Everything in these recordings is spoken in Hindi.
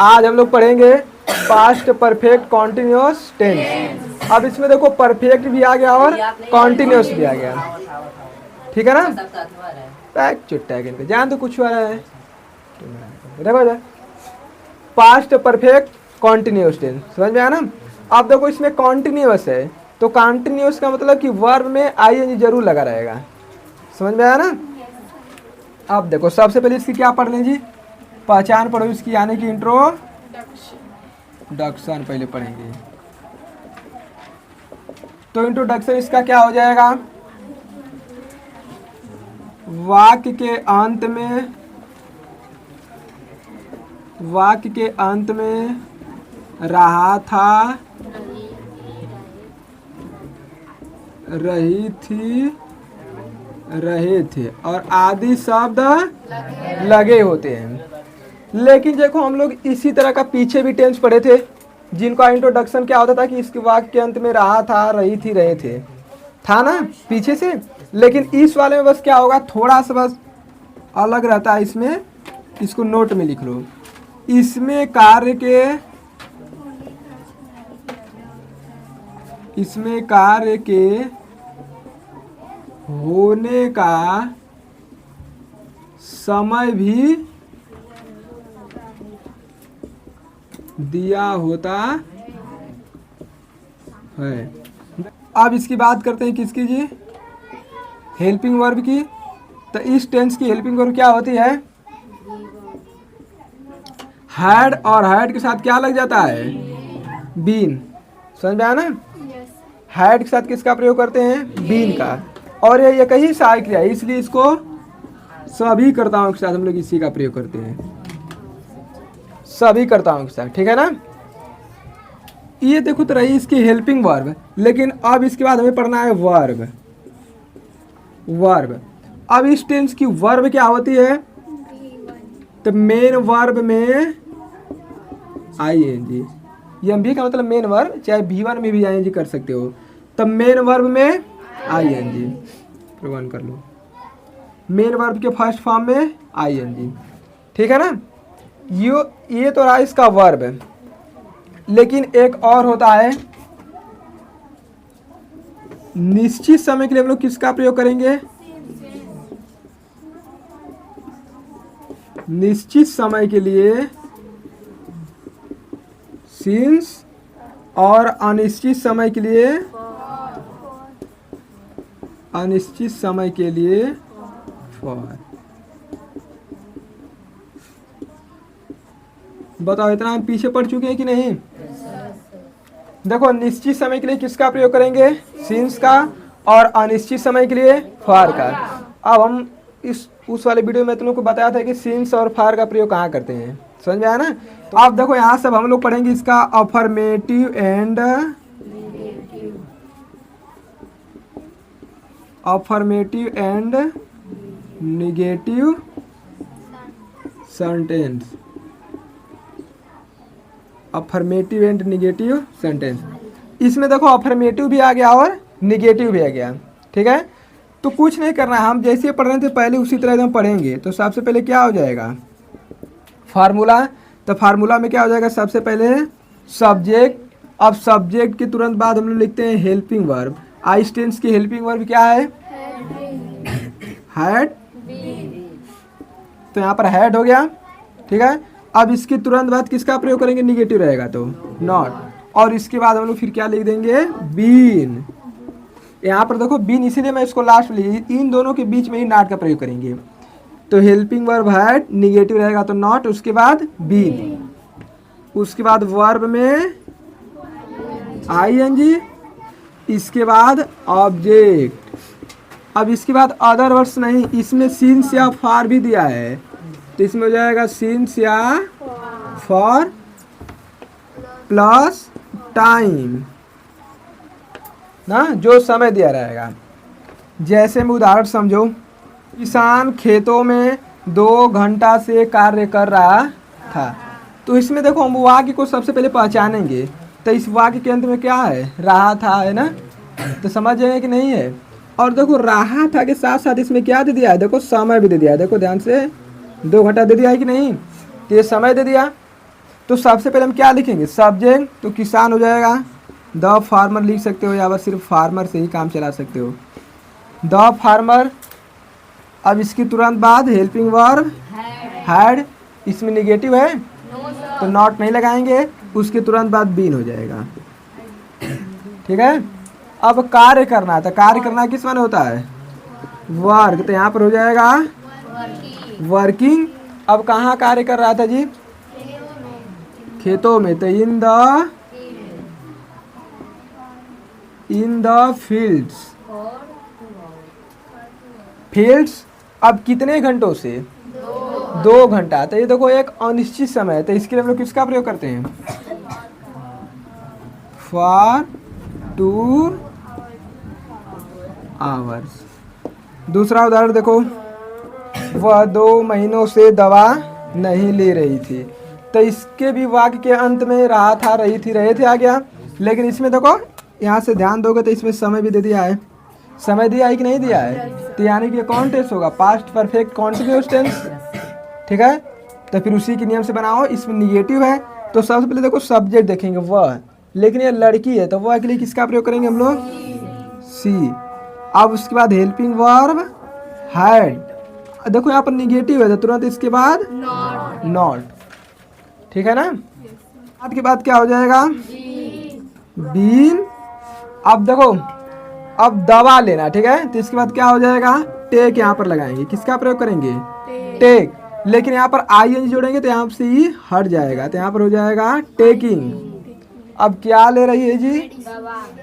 आज हम लोग पढ़ेंगे पास्ट परफेक्ट कॉन्टिन्यूअस टेंस। अब इसमें देखो परफेक्ट भी आ गया और कॉन्टिन्यूअस भी आ गया, ठीक है ना। पैक चुट्टा है इनका, जान तो कुछ वाला है। देखो पास्ट परफेक्ट कॉन्टिन्यूअस टेंस समझ में आया ना। अब देखो इसमें कॉन्टिन्यूअस है तो कॉन्टिन्यूअस का मतलब कि वर्ब में आईएनजी जरूर लगा रहेगा, समझ में आया ना। अब देखो सबसे पहले इसकी क्या पढ़ लें जी, पहचान पढ़ो इसकी, यानी कि इंट्रोडक्शन पहले पढ़ेंगे। तो इंट्रोडक्शन इसका क्या हो जाएगा, वाक्य के अंत में रहा था, रही थी, रहे थे और आदि शब्द लगे होते हैं। लेकिन देखो हम लोग इसी तरह का पीछे भी टेंस पढ़े थे जिनका इंट्रोडक्शन क्या होता था कि इसके वाक्य के अंत में रहा था, रही थी, रहे थे, था ना पीछे से। लेकिन इस वाले में बस क्या होगा, थोड़ा सा बस अलग रहता है। इसमें इसको नोट में लिख लो, इसमें कार्य के होने का समय भी दिया होता है। अब इसकी बात करते हैं किसकी जी, हेल्पिंग वर्ब की। तो इस टेंस की हेल्पिंग वर्ब क्या होती है, हैड, और हैड के साथ क्या लग जाता है, बीन। समझ में आया ना। हैड के साथ किसका प्रयोग करते हैं, बीन का। और ये एक ही सहायक क्रिया है, इसलिए इसको सभी कर्ताओं के साथ हम लोग इसी का प्रयोग करते हैं, सभी कर्ताओं के साथ, ठीक है ना। ये देखो तो रही इसकी हेल्पिंग वर्ब, लेकिन अब इसके बाद हमें पढ़ना है वर्ब। अब इस टेंस की वर्ब क्या होती है, तो मेन वर्ब में आईएनजी, एमवी का मतलब मेन वर्ब, चाहे V1 में भी आईएनजी कर सकते हो। तब मेन वर्ब में आईएनजी प्रमाण कर लो, मेन वर्ब के फर्स्ट फॉर्म में आईएनजी, ठीक है ना। ये तो रहा इसका वर्ब, लेकिन एक और होता है निश्चित समय के लिए हम लोग किसका प्रयोग करेंगे, निश्चित समय के लिए सिंस, और अनिश्चित समय के लिए फॉर। बताओ इतना हम पीछे पढ़ चुके हैं कि नहीं। देखो निश्चित समय के लिए किसका प्रयोग करेंगे, सिंस का, और अनिश्चित समय के लिए फॉर का। अब हम उस वाले वीडियो में तुम लोग को बताया था कि सिंस और फॉर का प्रयोग कहाँ करते हैं, समझ में आया ना। तो आप देखो यहाँ सब हम लोग पढ़ेंगे इसका affirmative and negative sentence, affirmative and negative sentence. इसमें देखो अफर्मेटिव भी आ गया और निगेटिव भी आ गया, ठीक है। तो कुछ नहीं करना है, हम जैसे पढ़ रहे थे पहले उसी तरह एकदम पढ़ेंगे। तो सबसे पहले क्या हो जाएगा, फार्मूला। तो फार्मूला में क्या हो जाएगा, सबसे पहले सब्जेक्ट। अब सब्जेक्ट के तुरंत बाद हम लोग लिखते हैं हेल्पिंग वर्ब। आइस टेंस की हेल्पिंग वर्ब क्या है, हैड। तो यहाँ पर हैड हो गया, ठीक है। अब इसके तुरंत बाद किसका प्रयोग करेंगे, निगेटिव रहेगा तो नॉट। और इसके बाद हम लोग फिर क्या लिख देंगे, बीन। यहाँ पर देखो बीन, इसीलिए मैं इसको लास्ट में लिखी, इन दोनों के बीच में ही नॉट का प्रयोग करेंगे। तो हेल्पिंग वर्ब हैड, निगेटिव रहेगा तो नॉट, उसके बाद बीन, उसके बाद वर्ब में आईएनजी, इसके बाद ऑब्जेक्ट। अब इसके बाद अदर वर्ड्स नहीं, इसमें सिंस या फॉर भी दिया है, तो इसमें हो जाएगा सिंस या फॉर प्लस टाइम ना, जो समय दिया रहेगा। जैसे मैं उदाहरण समझो, किसान खेतों में 2 घंटा से कार्य कर रहा था। तो इसमें देखो हम वाक्य को सबसे पहले पहचानेंगे। तो इस वाक्य के अंत में क्या है, रहा था, है ना। तो समझ जाएंगे कि नहीं है। और देखो रहा था के साथ साथ इसमें क्या दे दिया है, देखो समय भी दे दिया है। देखो ध्यान से, 2 घंटा दे दिया है कि नहीं, तो ये समय दे दिया। तो सबसे पहले हम क्या लिखेंगे, सब्जेक्ट, तो किसान हो जाएगा, द फार्मर लिख सकते हो, या बस सिर्फ फार्मर से ही काम चला सकते हो, द फार्मर। अब इसके तुरंत बाद हेल्पिंग वर्ब हैड, इसमें निगेटिव है तो नॉट नहीं लगाएंगे, उसके तुरंत बाद बीन हो जाएगा। ठीक है। अब कार्य करना है, तो कार्य करना किस माने होता है, वर्क, तो यहाँ पर हो जाएगा वर्किंग। अब कहाँ कार्य कर रहा था जी, खेतों में, तो इन द फील्ड्स। अब कितने घंटों से, 2 घंटा। तो ये देखो एक अनिश्चित समय है, तो इसके लिए हम लोग किसका प्रयोग करते हैं, फॉर 2 आवर्स। दूसरा उदाहरण देखो, वह 2 महीनों से दवा नहीं ले रही थी। तो इसके भी वाक्य के अंत में रहा था, रही थी, रहे थे आ गया। लेकिन इसमें देखो यहाँ से ध्यान दोगे तो इसमें समय भी दे दिया है, समय दिया है कि नहीं दिया है, तो यानी कि कौन टेंस होगा, पास्ट परफेक्ट कॉन्टिन्यूअस टेंस। ठीक है। तो फिर उसी के नियम से बनाओ। इसमें निगेटिव है तो सबसे पहले देखो सब्जेक्ट देखेंगे वह, लेकिन ये लड़की है तो वह के लिए किसका प्रयोग करेंगे हम लोग, सी। अब उसके बाद हेल्पिंग वर्ब हैड, देखो यहाँ पर निगेटिव है तो तुरंत इसके बाद नॉट। ठीक है ना। बाद के बाद क्या हो जाएगा, बीन। अब देखो अब दवा लेना, ठीक है, तो इसके बाद क्या हो जाएगा, टेक यहाँ पर लगाएंगे, किसका प्रयोग करेंगे, टेक। लेकिन यहाँ पर आई जोड़ेंगे तो यहाँ से ही हट जाएगा, तो यहाँ पर हो जाएगा टेकिंग। अब क्या ले रही है जी,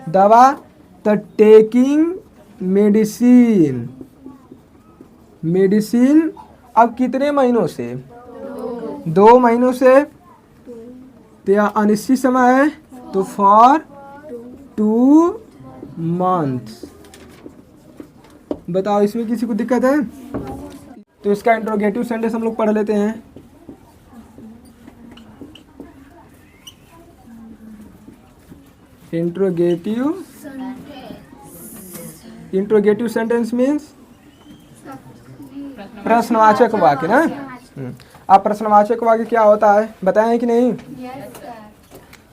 दवा, तो टेकिंग मेडिसिन। अब कितने महीनों से, 2 महीनों से, तो यह अनिश्चित समय है, तो फॉर 2 मंथ्स। बताओ इसमें किसी को दिक्कत है, तो इसका इंट्रोगेटिव सेंटेंस हम लोग पढ़ लेते हैं। इंट्रोगेटिव सेंटेंस मीन्स प्रश्नवाचक वाक्य ना। अब प्रश्नवाचक वाक्य क्या होता है बताएं कि नहीं,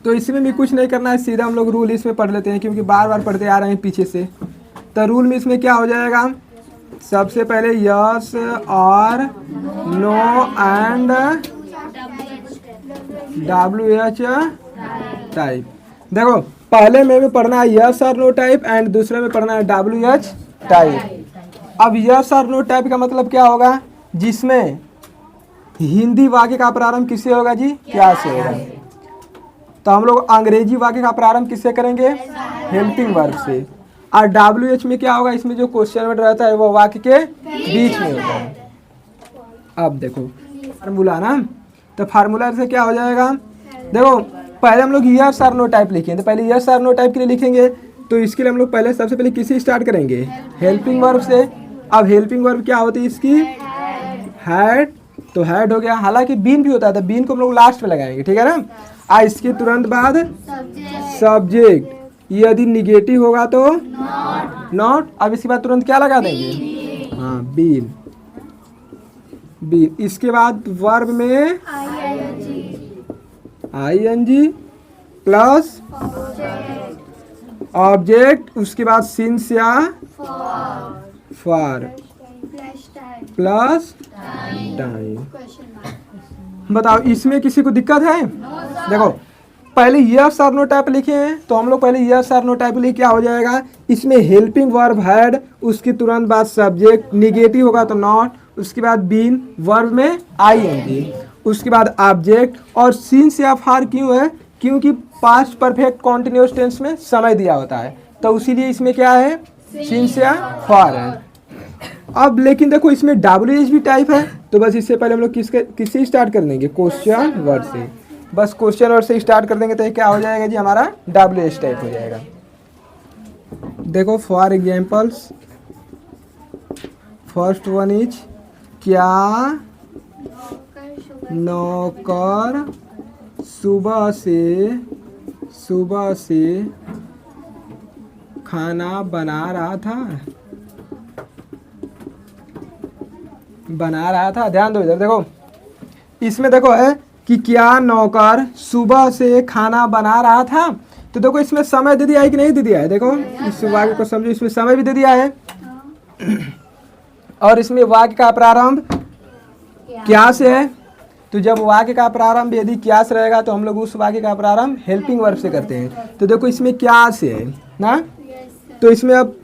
तो इसमें भी कुछ नहीं करना है, सीधा हम लोग रूल इसमें पढ़ लेते हैं क्योंकि बार बार पढ़ते आ रहे हैं पीछे से। तो रूल में इसमें क्या हो जाएगा, सबसे पहले यस और नो एंड WH टाइप। देखो पहले में पढ़ना है यस और नो टाइप एंड दूसरे में पढ़ना है WH टाइप। अब यस और नो टाइप का मतलब क्या होगा, जिसमें हिंदी वाक्य का प्रारंभ किससे होगा जी, क्या से होगा। तो हम लोग अंग्रेजी वाक्य का प्रारंभ किससे करेंगे, हेल्पिंग वर्ब से। और WH में क्या होगा, इसमें जो क्वेश्चन वर्ड रहता है वो वाक्य के बीच में होता है। अब देखो फार्मूला ना, तो फार्मूला से क्या हो जाएगा, देखो पहले हम लोग यस और नो टाइप लिखेंगे, तो पहले यस और नो टाइप के लिए लिखेंगे, तो इसके लिए हम लोग पहले सबसे पहले किसी स्टार्ट करेंगे, हेल्पिंग वर्ब से। अब हेल्पिंग वर्ब क्या होती है इसकी, हैड, तो हैड हो गया। हालांकि बीन भी होता है, तो बीन को हम लोग लास्ट में लगाएंगे, ठीक है ना। इसके तुरंत बाद सब्जेक्ट, यदि निगेटिव होगा तो नॉट। अब इसके बाद तुरंत क्या लगा देंगे, हाँ बीन। इसके बाद वर्ब में ING प्लस ऑब्जेक्ट, उसके बाद सिंस या फॉर प्लस टाइम। बताओ इसमें किसी को दिक्कत है, देखो पहले यस और नो टाइप लिखे हैं, तो हम लोग पहले यस और नो टाइप लिखे, क्या हो जाएगा, इसमें हेल्पिंग वर्ब हैड, उसके तुरंत बाद सब्जेक्ट, निगेटिव होगा तो नॉट, उसके बाद बीन, वर्ब में ING, उसके बाद ऑब्जेक्ट, और सिंस या फॉर क्यों है, क्योंकि पास्ट परफेक्ट कॉन्टिन्यूअस टेंस में समय दिया होता है, तो इसीलिए इसमें क्या है, सिंस या फॉर है। अब लेकिन देखो इसमें WH भी टाइप है, तो बस इससे पहले हम लोग किससे स्टार्ट कर देंगे, क्वेश्चन वर्ड से। बस क्वेश्चन वर्ड से स्टार्ट कर देंगे तो क्या हो जाएगा जी, हमारा WH टाइप हो जाएगा। देखो for examples, first one is, क्या नौकर सुबह से खाना बना रहा था। ध्यान दो इधर, देखो इसमें देखो है कि क्या नौकर सुबह से खाना बना रहा था। तो देखो इसमें समय दे दिया है कि नहीं दे दिया है, देखो इस वाक्य को समझो, इसमें समय भी दे दिया है और इसमें वाक्य का प्रारंभ क्या से है। तो जब वाक्य का प्रारंभ यदि क्या से रहेगा तो हम लोग उस वाक्य का प्रारंभ हेल्पिंग वर्ब से करते हैं। तो देखो इसमें क्या से है ना, तो इसमें अब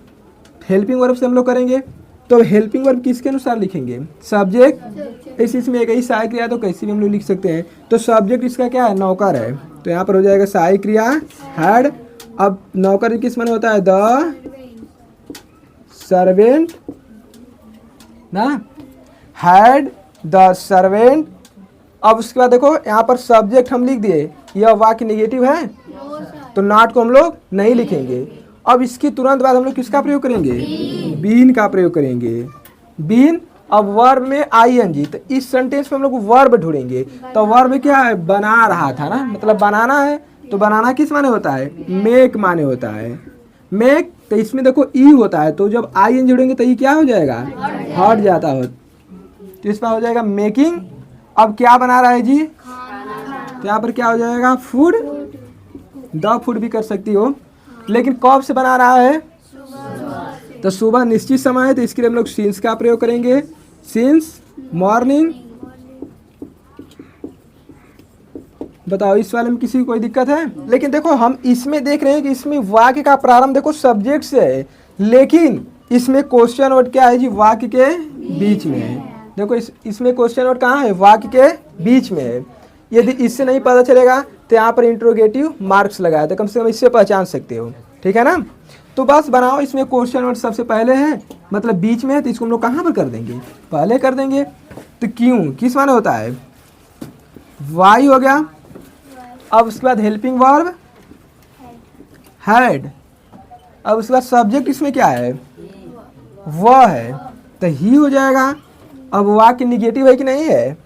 हेल्पिंग वर्ब से हम लोग करेंगे। तो हेल्पिंग वर्ब किसके अनुसार लिखेंगे, सब्जेक्ट। इसमें एक ही सहायक क्रिया तो कैसे भी हम लोग लिख सकते हैं। तो सब्जेक्ट इसका क्या है, नौकर है, तो यहाँ पर हो जाएगा सहायक क्रिया हैड। अब नौकर किस माने होता है, द सर्वेंट ना, हैड द सर्वेंट। अब उसके बाद देखो यहाँ पर सब्जेक्ट हम लिख दिए, यह वाक्य निगेटिव है तो नॉट को हम लोग नहीं लिखेंगे। अब इसके तुरंत बाद हम लोग किसका प्रयोग करेंगे, बीन का प्रयोग करेंगे, बीन। अब वर्ब में आईएनजी, तो इस सेंटेंस में हम लोग वर्ब ढूंढेंगे। तो वर्ब क्या है, बना रहा था ना, मतलब बनाना है। तो बनाना किस माने होता है, मेक माने होता है, मेक। तो इसमें देखो ई होता है, तो जब आईएनजी जोड़ेंगे तो ई क्या हो जाएगा, हट जाता हो, तो इसमें हो जाएगा मेकिंग। अब क्या बना रहा है जी, तो यहाँ पर क्या हो जाएगा, फूड। द फूड भी कर सकती हो, लेकिन कब से बना रहा है, तो सुबह निश्चित समय है, तो इसके लिए हम लोग सिंस का प्रयोग करेंगे, सिंस मॉर्निंग। बताओ इस वाले में किसी को कोई दिक्कत है। लेकिन देखो हम इसमें देख रहे हैं कि इसमें वाक्य का प्रारंभ देखो सब्जेक्ट से है, लेकिन इसमें क्वेश्चन वर्ड क्या है जी, वाक्य के बीच में है। देखो इसमें क्वेश्चन वर्ड कहाँ है, वाक्य के बीच में है। यदि इससे नहीं पता चलेगा तो यहाँ पर इंट्रोगेटिव मार्क्स लगाया, तो कम से कम इससे पहचान सकते हो, ठीक है ना। तो बस बनाओ, इसमें क्वेश्चन वर्ड सबसे पहले है, मतलब बीच में है, तो इसको हम लोग कहाँ पर कर देंगे, पहले कर देंगे। तो क्यों किस माने होता है, वाई हो गया। अब उसके बाद हेल्पिंग वर्ब हैड। अब उसके बाद सब्जेक्ट इसमें क्या है, वह है, तो ही हो जाएगा। अब वाक्य निगेटिव है कि नहीं है,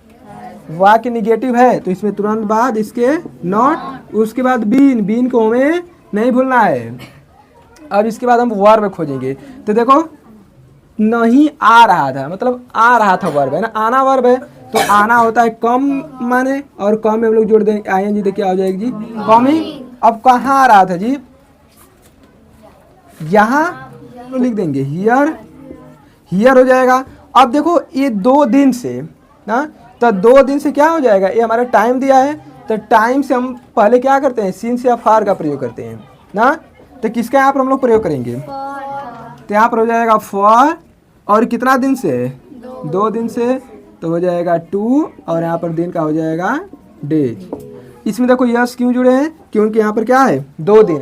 वाक्य निगेटिव है, तो इसमें तुरंत बाद इसके नॉट। उसके बाद बीन, बीन को हमें नहीं भूलना है। अब इसके बाद हम वर्ब खोजेंगे, तो देखो नहीं आ रहा था, मतलब आ रहा था वर्ब है ना, आना वर्ब है, तो आना होता है कम माने, और कम में हम लोग जोड़ देंगे आईएनजी, तो क्या हो जाएगी जी, कमिंग। अब कहाँ आ रहा था जी, यहाँ तो लिख देंगे हियर, हियर हो जाएगा। अब देखो ये 2 दिन से ना, तो 2 दिन से क्या हो जाएगा, ये हमारा टाइम दिया है, तो टाइम से हम पहले क्या करते हैं, सिंस या फार का प्रयोग करते हैं ना। तो किसका यहाँ पर हम लोग प्रयोग करेंगे, तो यहाँ पर हो जाएगा फॉर। और कितना दिन से, 2 दिन से, तो हो जाएगा 2, और यहाँ पर दिन का हो जाएगा डेज। इसमें देखो यस क्यों जुड़े हैं, क्योंकि यहाँ पर क्या है, 2 दिन।